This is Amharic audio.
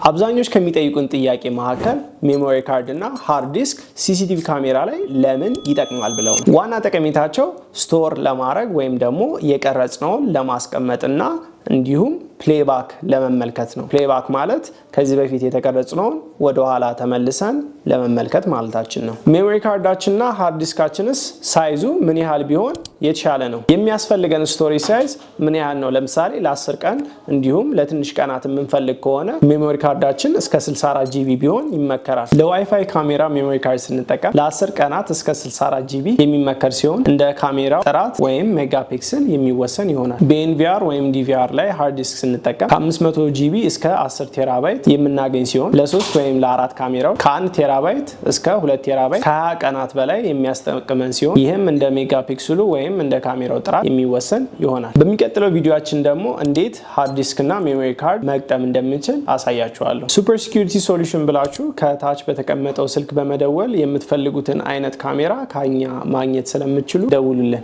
አብዛኞች ከሚጠይቁን ጥያቄ መካከል ሜሞሪ ካርድ እና ሃርድ ዲስክ ሲሲቲቪ ካሜራ ላይ ለምን ይጠቅማል ብለው ነው። ዋና ጠቀሜታቸው ስቶር ለማድረግ ወይም ደግሞ የቀረጽነውን ለማስቀመጥና እንዲሁም ፕሌይባክ ለመመልከት ነው። ፕሌይባክ ማለት ከዚህ በፊት የተቀረጽነውን ወደ ኋላ ተመልሰን ለመመልከት ማለታችን ነው። ሜሞሪ ካርዳችንና ሃርድ ዲስካችንስ ሳይዙ ምን ያህል ቢሆን የተሻለ ነው? የሚያስፈልገን ስቶሬጅ ሳይዝ ምን ያህል ነው? ለምሳሌ ለ10 ቀን እንዲሁም ለትንሽ ቀናት የምንፈልግ ከሆነ ሜሞሪ ካርዳችን እስከ 64 ጂቢ ቢሆን ይመከራል። ለዋይፋይ ካሜራ ሜሞሪ ካርድ ስንጠቀም ለ10 ቀናት እስከ 64 ጂቢ የሚመከር ሲሆን እንደ ካሜራው ጥራት ወይም ሜጋፒክስል የሚወሰን ይሆናል። በኤንቪአር ወይም ዲቪአር ላይ ሃርድ ዲስክ ስንጠቀም ከ500 ጂቢ እስከ 10 ቴራባይት የምናገኝ ሲሆን ለ3 ወይም ለ4 ካሜራው ከ1 ቴራባይት እስከ 2 ቴራባይት ከ20 ቀናት በላይ የሚያስጠቅመን ሲሆን ይህም እንደ ሜጋፒክስሉ ወይም እንደ ካሜራው ጥራት የሚወሰን ይሆናል። በሚቀጥለው ቪዲዮአችን ደግሞ እንዴት ሃርድ ዲስክ እና ሜሞሪ ካርድ መግጠም እንደምንችል አሳያችኋለሁ። ሱፐር ሴኩሪቲ ሶሉሽን ብላችሁ ከታች በተቀመጠው ስልክ በመደወል የምትፈልጉትን አይነት ካሜራ ከኛ ማግኘት ስለምትችሉ ደውሉልን።